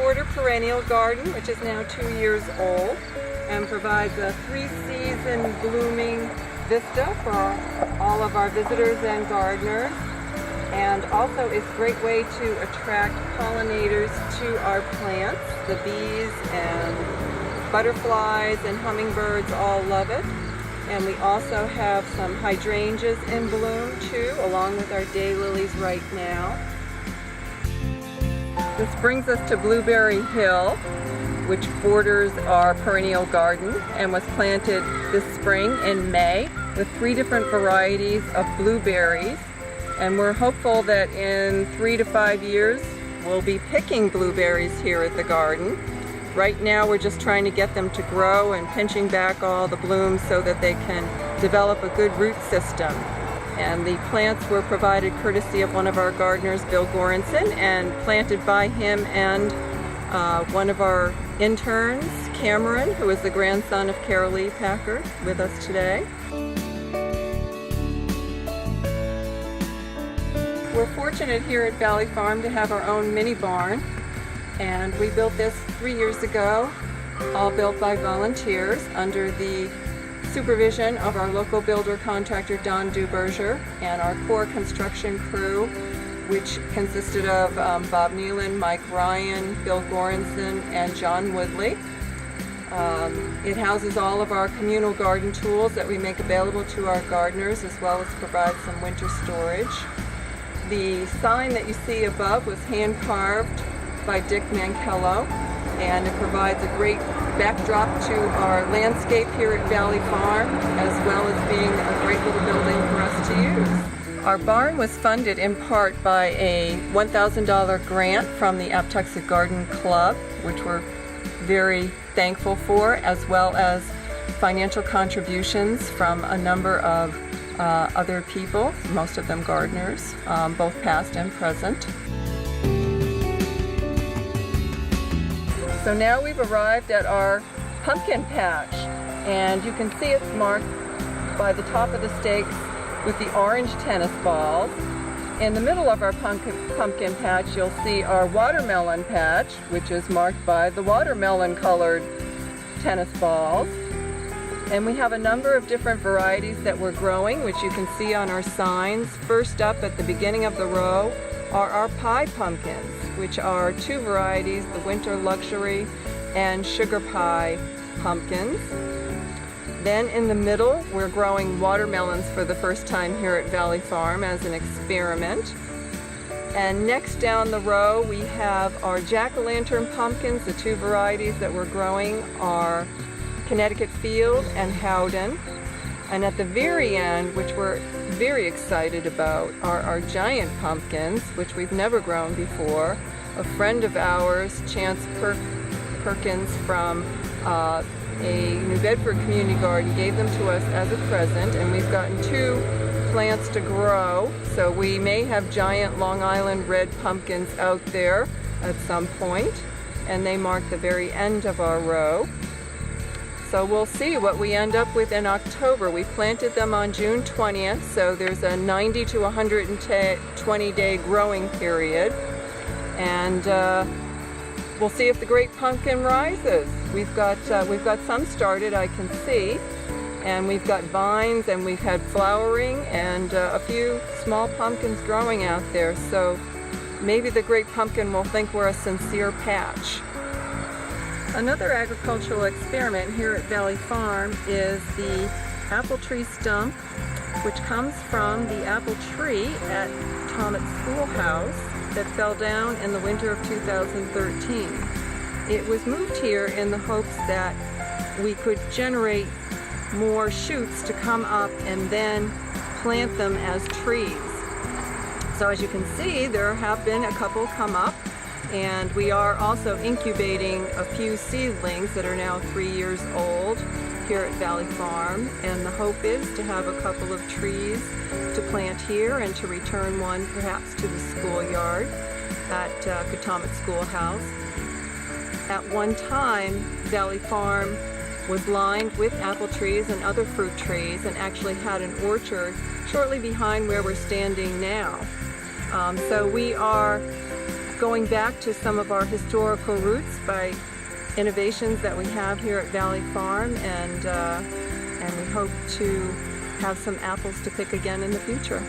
3-quarter perennial garden, which is now 2 years old, and provides a 3-season blooming vista for all of our visitors and gardeners, and also is a great way to attract pollinators to our plants. The bees and butterflies and hummingbirds all love it. And we also have some hydrangeas in bloom too, along with our daylilies right now. This brings us to Blueberry Hill, which borders our perennial garden and was planted this spring in May with 3 different varieties of blueberries. And we're hopeful that in 3 to 5 years we'll be picking blueberries here at the garden. Right now we're just trying to get them to grow and pinching back all the blooms so that they can develop a good root system. And the plants were provided courtesy of one of our gardeners, Bill Goranson, and planted by him and one of our interns, Cameron, who is the grandson of Carol Lee Packer, with us today. We're fortunate here at Valley Farm to have our own mini barn, and we built this 3 years ago, all built by volunteers under the supervision of our local builder contractor Don Duberger and our core construction crew, which consisted of Bob Nealon, Mike Ryan, Bill Goranson, and John Woodley. It houses all of our communal garden tools that we make available to our gardeners, as well as provide some winter storage. The sign that you see above was hand carved by Dick Mankello, and it provides a great backdrop to our landscape here at Valley Farm, as well as being a great little building for us to use. Our barn was funded in part by a $1,000 grant from the Aptuxet Garden Club, which we're very thankful for, as well as financial contributions from a number of other people, most of them gardeners, both past and present. So now we've arrived at our pumpkin patch, and you can see it's marked by the top of the stakes with the orange tennis balls. In the middle of our pumpkin patch, you'll see our watermelon patch, which is marked by the watermelon colored tennis balls. And we have a number of different varieties that we're growing, which you can see on our signs. First up at the beginning of the row are our pie pumpkins, which are 2 varieties, the Winter Luxury and Sugar Pie pumpkins. Then in the middle, we're growing watermelons for the first time here at Valley Farm as an experiment. And next down the row, we have our jack-o'-lantern pumpkins. The 2 varieties that we're growing are Connecticut Field and Howden. And at the very end, which we're very excited about, are our giant pumpkins, which we've never grown before. A friend of ours, Chance Perkins from a New Bedford community garden, gave them to us as a present, and we've gotten 2 plants to grow. So we may have giant Long Island red pumpkins out there at some point, and they mark the very end of our row. So we'll see what we end up with in October. We planted them on June 20th, so there's a 90 to 120 day growing period. And we'll see if the great pumpkin rises. We've got some started, I can see, and we've got vines, and we've had flowering, and a few small pumpkins growing out there. So maybe the great pumpkin will think we're a sincere patch. Another agricultural experiment here at Valley Farm is the apple tree stump, which comes from the apple tree at Tomet Schoolhouse that fell down in the winter of 2013. It was moved here in the hopes that we could generate more shoots to come up and then plant them as trees. So as you can see, there have been a couple come up, and we are also incubating a few seedlings that are now 3 years old here at Valley Farm, and the hope is to have a couple of trees to plant here and to return one perhaps to the schoolyard at Katomet Schoolhouse. At one time, Valley Farm was lined with apple trees and other fruit trees, and actually had an orchard shortly behind where we're standing now. So we are going back to some of our historical roots by innovations that we have here at Valley Farm, and we hope to have some apples to pick again in the future.